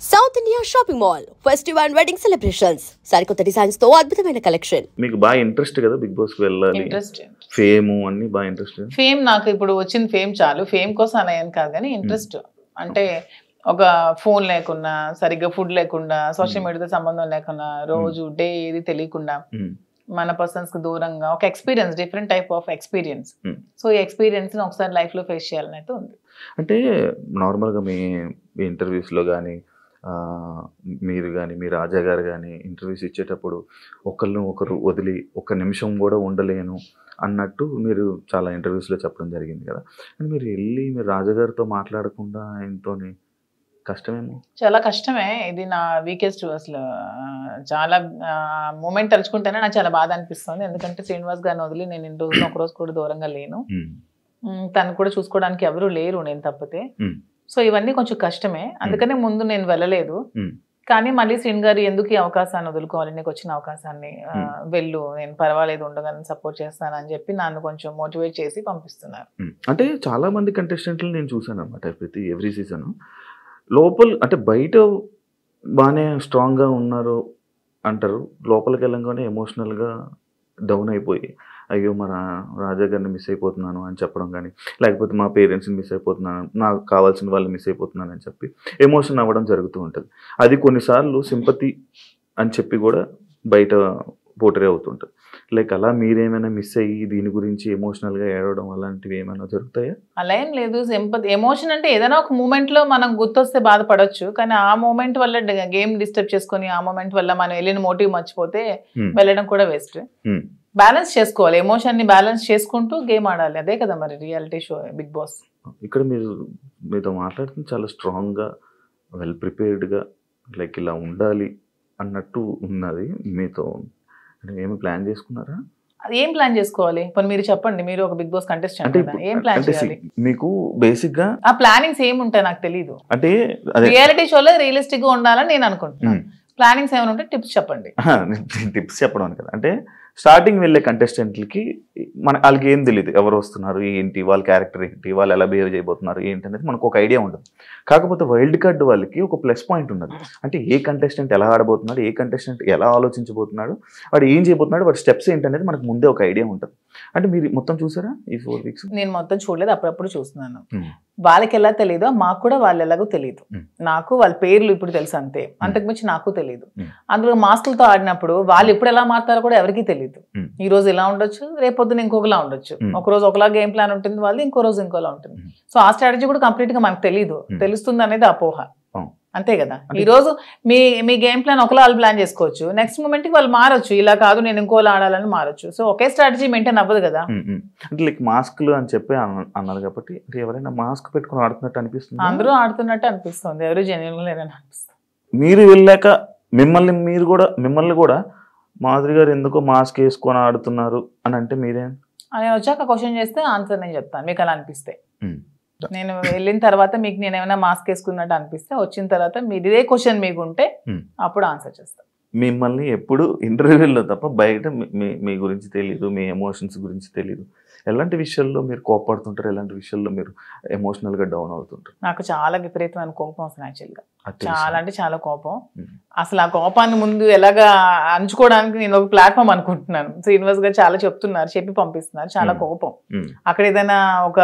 South India shopping mall festival and wedding celebrations సరికొత్త designs తో అద్భుతమైన కలెక్షన్. మీకు బాగా ఇంట్రెస్ట్ కదా బిగ్ బాస్ కి వెళ్ళాలి, ఫేమ్ అన్ని బాగా ఇంట్రెస్ట్. ఫేమ్ నాకు ఇప్పుడు వచ్చిన ఫేమ్ చాలు, ఫేమ్ కోసం అనేం కాదు కానీ ఇంట్రెస్ట్ అంటే ఒక ఫోన్ లేకుండా, సరిగ్గా ఫుడ్ లేకుండా, సోషల్ మీడియాతో సంబంధం లేకుండా, రోజు డే ఏది తెలియకుండా మన పర్సన్స్ కి దూరంగా ఒక experience, different type of experience. So ఈ ఎక్స్పీరియన్స్ ని ఒకసారి లైఫ్ లో ఫేస్ చేయాలని అయితే ఉంది. అంటే నార్మల్గా మీ ఇంటర్వ్యూస్లో కానీ మీరు కానీ మీ రాజా గారు కానీ ఇంటర్వ్యూస్ ఇచ్చేటప్పుడు ఒకరు వదిలి ఒక్క నిమిషం కూడా ఉండలేను అన్నట్టు మీరు చాలా ఇంటర్వ్యూస్లో చెప్పడం జరిగింది కదా. అని మీరు వెళ్ళి మీరు రాజాగారితో మాట్లాడకుండా ఆయనతో కష్టమేమో. చాలా కష్టమే, ఇది నా వీకెస్ట్. అసలు చాలా మూమెంట్ తలుచుకుంటేనే నాకు చాలా బాధ అనిపిస్తుంది. ఎందుకంటే శ్రీనివాస్ గారిని వదిలి నేను ఇన్ని రోజులు ఒక రోజు కూడా దూరంగా లేను, తను కూడా చూసుకోవడానికి ఎవరు లేరు నేను తప్పితే. సో ఇవన్నీ కొంచెం కష్టమే, అందుకనే ముందు నేను వెళ్ళలేదు. కానీ మళ్ళీ శ్రీన్ గారు ఎందుకు ఈ అవకాశాన్ని వదులుకోవాలి, నీకు వచ్చిన అవకాశాన్ని వెళ్ళు, నేను పర్వాలేదు ఉండగానే సపోర్ట్ చేస్తానని చెప్పి నన్ను కొంచెం మోటివేట్ చేసి పంపిస్తున్నారు. అంటే చాలా మంది కంటెస్టెంట్లు నేను చూసాను అనమాట ఎవ్రీ సీజన్. లోపల అంటే బయట బాగానే స్ట్రాంగ్గా ఉన్నారు అంటారు, లోపలికి వెళ్ళంగానే ఎమోషనల్గా డౌన్ అయిపోయి అయ్యో మన రాజా గారిని మిస్ అయిపోతున్నాను అని చెప్పడం కానీ, లేకపోతే మా పేరెంట్స్ని మిస్ అయిపోతున్నాను, నాకు కావాల్సిన వాళ్ళు మిస్ అయిపోతున్నాను అని చెప్పి ఎమోషన్ అవ్వడం జరుగుతూ ఉంటుంది. అది కొన్నిసార్లు సింపతి అని చెప్పి కూడా బయట పోటరీ అవుతుంటుంది. లైక్ అలా మీరేమైనా మిస్ అయ్యి దీని గురించి ఎమోషనల్గా ఏడవడం అలాంటివి ఏమైనా జరుగుతాయా? అలా ఏం లేదు. సింపతి, ఎమోషన్ అంటే ఏదైనా ఒక మూమెంట్లో మనం గుర్తొస్తే బాధపడవచ్చు, కానీ ఆ మూమెంట్ వల్ల గేమ్ డిస్టర్బ్ చేసుకొని ఆ మూమెంట్ వల్ల మనం వెళ్ళిన మోటివ్ మర్చిపోతే వెళ్ళడం కూడా వేస్ట్. బ్యాలెన్స్ చేసుకోవాలి, ఎమోషన్ ని బ్యాలెన్స్ చేసుకుంటూ గేమ్ ఆడాలి. అదే కదా మరి రియాలిటీ షో బిగ్ బాస్. ఇక్కడ మీతో మాట్లాడుతుంది చాలా స్ట్రాంగ్గా, వెల్ ప్రిపేర్డ్గా, లైక్ ఇలా ఉండాలి అన్నట్టు ఉన్నది. మీతో ఏమి ప్లాన్ చేసుకున్నారా? అది ఏం ప్లాన్ చేసుకోవాలి పోనీ మీరు చెప్పండి, మీరు ఒక బిగ్ బాస్ కంటెస్టెంట్ కదా, ఏం ప్లాన్ చేయాలి? మీకు బేసిక్ గా ఆ ప్లానింగ్స్ ఏమి ఉంటాయి నాకు తెలియదు. అంటే రియాలిటీ షోలో రియలిస్టిక్ గా ఉండాలని నేను అనుకుంటున్నాను. ప్లానింగ్స్ ఏమైనా ఉంటే టిప్స్ చెప్పండి. టిప్స్ చెప్పడం కదా, అంటే స్టార్టింగ్ వెళ్ళే కంటెస్టెంట్లకి వాళ్ళకి ఏం తెలియదు, ఎవరు వస్తున్నారు ఏంటి, వాళ్ళ క్యారెక్టర్ ఏంటి, వాళ్ళు ఎలా బిహేవ్ చేయబోతున్నారు ఏంటి అనేది మనకు ఒక ఐడియా ఉంటుంది. కాకపోతే వైల్డ్ కార్డ్ వాళ్ళకి ఒక ప్లస్ పాయింట్ ఉన్నది. అంటే ఏ కంటెస్టెంట్ ఎలా ఆడబోతున్నాడు, ఏ కంటెస్టెంట్ ఎలా ఆలోచించబోతున్నాడు, వాడు ఏం చేయబోతున్నాడు, వాడి స్టెప్స్ ఏంటి అనేది మనకు ముందే ఒక ఐడియా ఉంటుంది. అంటే మీరు మొత్తం చూసారా ఈ 4 weeks? నేను మొత్తం చూడలేదు, అప్పుడప్పుడు చూస్తున్నాను. వాళ్ళకి ఎలా తెలియదో మాకు కూడా వాళ్ళు ఎలాగో తెలియదు. నాకు వాళ్ళ పేర్లు ఇప్పుడు తెలుసు అంతే, అంతకుమించి నాకు తెలియదు. అందులో మాస్కులతో ఆడినప్పుడు వాళ్ళు ఎప్పుడు ఎలా మారుతారో కూడా ఎవరికి తెలియదు. ఈ రోజు ఇలా ఉండొచ్చు, రేపొద్దున ఇంకొకలా ఉండొచ్చు. ఒక రోజు ఒకలా గేమ్ ప్లాన్ ఉంటుంది వాళ్ళు, ఇంకో రోజు ఇంకోలా ఉంటుంది. సో ఆ స్ట్రాటజీ కూడా కంప్లీట్ గా మనకు తెలియదు, తెలుస్తుంది అనేది అపోహ అంతే కదా. ఈ రోజు మీ గేమ్ ప్లాన్ ఒకలా వాళ్ళు ప్లాన్ చేసుకోవచ్చు, నెక్స్ట్ మూమెంట్ కి వాళ్ళు మారొచ్చు, ఇలా కాదు నేను ఇంకోలా ఆడాలని మారొచ్చు. సో ఒకే స్ట్రాటజీ మెయింటైన్ అవ్వదు కదా. అంటే లైక్ మాస్క్లు అని చెప్పి అన్నారు కాబట్టి ఎవరైనా మాస్క్ పెట్టుకుని ఆడుతున్నట్టు అనిపిస్తుంది, అందరూ ఆడుతున్నట్టు అనిపిస్తుంది, ఎవరు జెన్యున్ లేదని అనిపిస్తుంది. మీరు వెళ్ళాక మిమ్మల్ని కూడా మాధురి గారు ఎందుకో మాస్క్ వేసుకొని ఆడుతున్నారు అని అంటే మీరేం? నేను వచ్చాక క్వశ్చన్ చేస్తే ఆన్సర్ నేను చెప్తాను, మీకు అలా అనిపిస్తే. నేను వెళ్ళిన తర్వాత మీకు నేను ఏమైనా మాస్క్ వేసుకున్నట్టు అనిపిస్తే, వచ్చిన తర్వాత మీరు ఇదే క్వశ్చన్ మీకు ఉంటే అప్పుడు ఆన్సర్ చేస్తాను. మిమ్మల్ని ఎప్పుడు ఇంటర్వ్యూలో తప్ప బయట మీ గురించి తెలియదు, మీ ఎమోషన్స్ గురించి తెలియదు. ఎలాంటి విషయాల్లో మీరు కోపడుతుంటారు, ఎలాంటి విషయాల్లో మీరు ఎమోషనల్గా డౌన్ అవుతుంటారు? నాకు చాలా విపరీతమైన కోపం వస్తుంది యాక్చువల్గా, చాలా అంటే చాలా కోపం. అసలు ఆ కోపాన్ని ముందు ఎలాగా అంచుకోవడానికి నేను ఒక ప్లాట్ఫామ్ అనుకుంటున్నాను. శ్రీనివాస్ గారు చాలా చెప్తున్నారు, చెప్పి పంపిస్తున్నారు. చాలా కోపం, అక్కడ ఏదైనా ఒక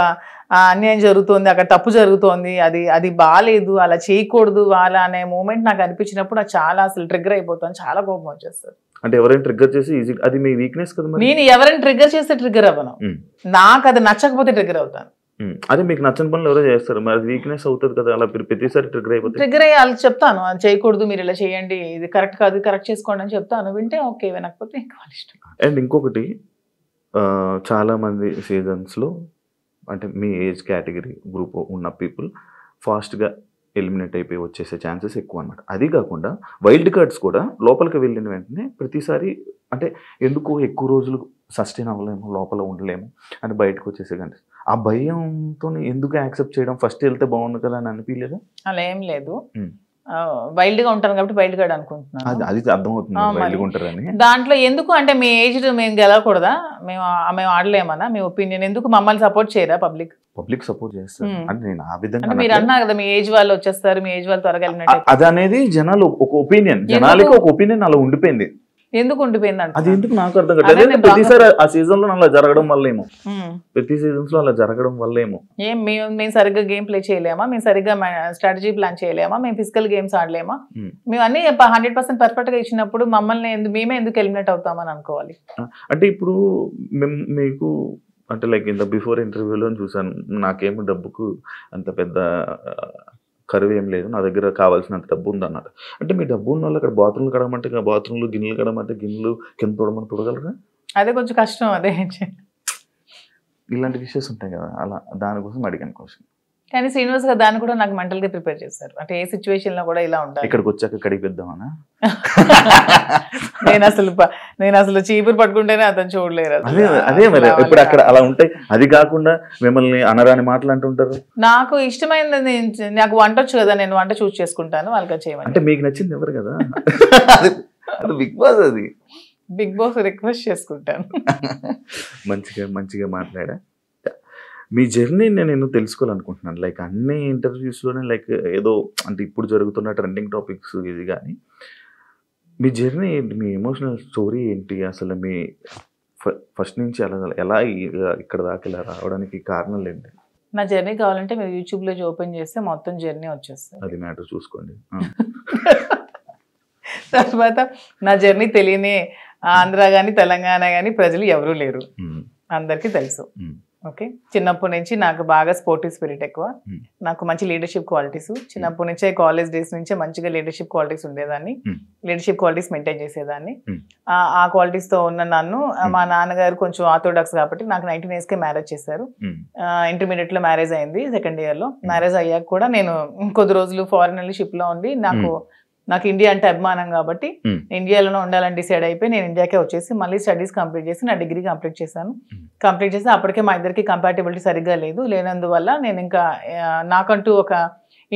అన్యాయం జరుగుతుంది, అక్కడ తప్పు జరుగుతోంది, అది బాగాలేదు, అలా చేయకూడదు వాళ్ళ అనే మూమెంట్ నాకు అనిపించినప్పుడు నాకు చాలా అసలు ట్రిగ్గర్ అయిపోతాను, చాలా కోపం వచ్చేస్తుంది. అంటే ఎవరైనా ట్రిగ్గర్ చేసి ఈజీ, అది మీ వీక్నెస్ కదా. నేను ఎవరైనా ట్రిగ్గర్ చేస్తే ట్రిగ్గర్ అవ్వను, నాకు అది నచ్చకపోతే ట్రిగ్గర్ అవుతాను. అదే మీకు నచ్చని పనులు ఎవరో చేస్తారు, మరి అది వీక్నెస్ అవుతుంది కదా, అలా ప్రతిసారి ట్రిగ్గర్ అయిపోతుంది. ట్రిగ్గర్ అయ్యి వాళ్ళకి చెప్తాను, అది చేయకూడదు, మీరు ఇలా చేయండి, ఇది కరెక్ట్ కాదు, కరెక్ట్ చేసుకోండి అని చెప్తాను. వింటే ఓకే, వినకపోతే ఇంకా వాళ్ళ ఇష్టం. అండ్ ఇంకొకటి, చాలా మంది సీజన్స్లో అంటే మీ ఏజ్ కేటగిరీ గ్రూప్ ఉన్న పీపుల్ ఫాస్ట్గా ఎలిమినేట్ అయిపోయి వచ్చేసే ఛాన్సెస్ ఎక్కువ అనమాట. అది కాకుండా వైల్డ్ కార్డ్స్ కూడా లోపలికి వెళ్ళిన వెంటనే ప్రతిసారి అంటే ఎందుకు ఎక్కువ రోజులు సస్టైన్ అవ్వలేము, లోపల ఉండలేము అని బయటకు వచ్చేసే కంటే ఆ భయంతో ఎందుకు యాక్సెప్ట్ చేయడం, ఫస్ట్ వెళ్తే బాగుంది కదా అని అనిపించలేదా? అలా ఏం లేదు. వైల్డ్ గా ఉంటాను కాబట్టి వైల్డ్ గార్డ్ అనుకుంటున్నాను. అది అర్థమవుతుంది మరి. వైల్డ్గా ఉంటారని. దాంట్లో ఎందుకు అంటే మీ ఏజ్ మేము గెలవకూడదా, మేము ఆడలేమన్నా, మీ ఒపీనియన్ ఎందుకు మమ్మల్ని సపోర్ట్ చేయరా పబ్లిక్ సపోర్ట్ చేస్తారు అంటే నేను ఆ విధంగా అంటే మీరు అన్నారు కదా మీ ఏజ్ వాళ్ళు వచ్చేస్తారు, మీ ఏజ్ వాళ్ళు త్వరగా వెళ్ళినట్టు. అది అనేది జనాలు ఒక ఒపీనియన్, జనాలకి ఒక ఒపీనియన్ అలా ఉండిపోయింది. ఎందుకు ఉండిపోయింది అంటే అది ఎందుకు నాకు అర్థం కాదు. ప్రతిసారి ఆ సీజన్ లో అలా జరగడం వల్లేమో, ప్రతి సీజన్స్ లో అలా జరగడం వల్లేమో. మేము సరిగ్గా గేమ్ ప్లే చేయలేమా, మేము సరిగ్గా స్ట్రాటజీ ప్లాన్ చేయలేమా, మేము ఫిజికల్ గేమ్స్ ఆడలేమా, మేము అన్ని 100% పర్ఫెక్ట్ గా ఇచ్చినప్పుడు మమ్మల్ని మేమే ఎందుకు ఎలిమినేట్ అవుతామని అనుకోవాలి. అంటే ఇప్పుడు మీకు అంటే లైక్ ఇంత బిఫోర్ ఇంటర్వ్యూలో చూసాను, నాకేమి డబ్బుకు అంత పెద్ద కరువు ఏం లేదు, నా దగ్గర కావాల్సినంత డబ్బు ఉంది అన్నారు. అంటే మీ డబ్బు ఉన్న వాళ్ళు అక్కడ బాత్రూమ్లు కడమంటే బాత్రూమ్లు, గిన్నెలు కడమంటే గిన్నెలు, కింద తోడమని తోడగలరా? అదే కొంచెం కష్టం. అదే ఇలాంటి విషయాలు ఉంటాయి కదా, అలా దానికోసం అడిగాను క్వశ్చన్. కానీ శ్రీనివాస్ గారు దాన్ని కూడా నాకు మెంటల్ గా ప్రిపేర్ చేశారు. అంటే ఏ సిచ్యువేషన్ లో కూడా ఇలా ఉంటాయి. ఇక్కడికి వచ్చాక కడిగిద్దామనా? నేను అసలు చీపురు పట్టుకుంటేనే అతను చూడలేరు. అదే మరి ఇప్పుడు అక్కడ అలా ఉంటాయి. అది కాకుండా మిమ్మల్ని అనరాని మాటలు అంటుంటారు. నాకు ఇష్టమైనది, నాకు వంట వచ్చు కదా, నేను వంట చూస్ చేసుకుంటాను, వాళ్ళకి చేయమని. అంటే మీకు నచ్చింది ఎవరు కదా, అది బిగ్ బాస్, అది బిగ్ బాస్ రిక్వెస్ట్ చేసుకుంటాను. మంచిగా మాట్లాడా. మీ జర్నీ నేను తెలుసుకోవాలనుకుంటున్నాను. లైక్ అన్ని ఇంటర్వ్యూస్లోనే లైక్ ఏదో అంటే ఇప్పుడు జరుగుతున్న ట్రెండింగ్ టాపిక్స్ ఇది, కానీ మీ జర్నీ ఏంటి, మీ ఎమోషనల్ స్టోరీ ఏంటి, అసలు మీ ఫస్ట్ నుంచి ఎలా ఇక్కడ దాకా ఇలా రావడానికి కారణాలు ఏంటి? నా జర్నీ కావాలంటే మీరు యూట్యూబ్లో ఓపెన్ చేస్తే మొత్తం జర్నీ వచ్చేస్తుంది. అది మ్యాటర్ చూసుకోండి. తర్వాత నా జర్నీ తెలియని ఆంధ్ర కానీ తెలంగాణ కానీ ప్రజలు ఎవరూ లేరు, అందరికీ తెలుసు. ఓకే, చిన్నప్పటి నుంచి నాకు బాగా స్పోర్టివ్ స్పిరిట్ ఎక్కువ, నాకు మంచి లీడర్షిప్ క్వాలిటీస్ చిన్నప్పటి నుంచే, కాలేజ్ డేస్ నుంచే మంచిగా లీడర్షిప్ క్వాలిటీస్ ఉండేదాన్ని, లీడర్షిప్ క్వాలిటీస్ మెయింటైన్ చేసేదాన్ని. ఆ క్వాలిటీస్ తో ఉన్న నన్ను మా నాన్నగారు కొంచెం ఆర్థోడాక్స్ కాబట్టి నాకు 19 years కే మ్యారేజ్ చేశారు. ఇంటర్మీడియట్ లో మ్యారేజ్ అయింది, సెకండ్ ఇయర్ లో. మ్యారేజ్ అయ్యాక కూడా నేను కొద్ది రోజులు ఫారెన్ వెళ్ళి షిప్ లో ఉండి, నాకు ఇండియా అంటే అభిమానం కాబట్టి ఇండియాలోనే ఉండాలని డిసైడ్ అయిపోయి నేను ఇండియాకే వచ్చేసి మళ్ళీ స్టడీస్ కంప్లీట్ చేసి నా డిగ్రీ కంప్లీట్ చేశాను. కంప్లీట్ చేసి అప్పటికే మా ఇద్దరికి కంపాటబిలిటీ సరిగ్గా లేనందువల్ల నేను ఇంకా నాకంటూ ఒక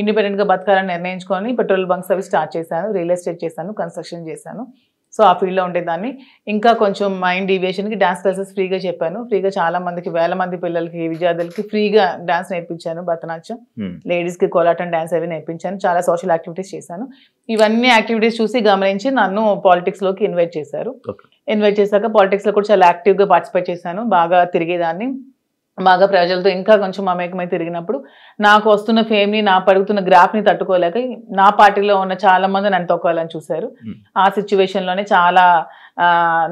ఇండిపెండెంట్గా బతకాలని నిర్ణయించుకొని పెట్రోల్ బంక్స్ అవి స్టార్ట్ చేశాను, రియల్ ఎస్టేట్ చేశాను, కన్స్ట్రక్షన్ చేశాను. సో ఆ ఫీల్డ్లో ఉండేదాన్ని. ఇంకా కొంచెం మైండ్ డీవియేషన్కి డాన్స్ క్లాసెస్ ఫ్రీగా చెప్పాను. ఫ్రీగా చాలా మందికి, వేల మంది పిల్లలకి, విద్యార్థులకి ఫ్రీగా డాన్స్ నేర్పించాను. భరతనాట్యం, లేడీస్కి కోలాటం డాన్స్ అవి నేర్పించాను. చాలా సోషల్ యాక్టివిటీస్ చేశాను. ఇవన్నీ యాక్టివిటీస్ చూసి గమనించి నన్ను పాలిటిక్స్లోకి ఇన్వైట్ చేశారు. ఇన్వైట్ చేశాక పాలిటిక్స్లో కూడా చాలా యాక్టివ్గా పార్టిసిపేట్ చేశాను. బాగా తిరిగేదాన్ని, బాగా ప్రజలతో ఇంకా కొంచెం మమేకమై తిరిగినప్పుడు నాకు వస్తున్న ఫేమ్ని, నా పడుగుతున్న గ్రాఫ్ని తట్టుకోలేక నా పార్టీలో ఉన్న చాలా మంది నన్ను తొక్కాలని చూశారు. ఆ సిచ్యువేషన్లోనే చాలా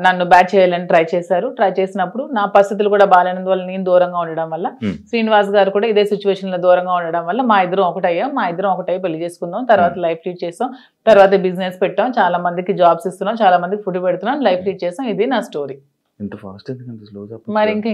నన్ను బ్యాట్ చేయాలని ట్రై చేశారు. ట్రై చేసినప్పుడు నా పరిస్థితులు కూడా బాగాలేనందువల్ల, నేను దూరంగా ఉండడం వల్ల, శ్రీనివాస్ గారు కూడా ఇదే సిచ్యువేషన్లో దూరంగా ఉండడం వల్ల మా ఇద్దరం ఒకటై పెళ్లి చేసుకుందాం, తర్వాత లైఫ్ లీడ్ చేస్తాం, తర్వాత బిజినెస్ పెట్టాం, చాలా మందికి జాబ్స్ ఇస్తున్నాం, చాలా మందికి ఫుడ్ పెడుతున్నాం, లైఫ్ లీడ్ చేస్తాం. ఇది నా స్టోరీ. ఇంత ఫాస్ట్ ఎందుకంటే స్లో మరి ఇంకా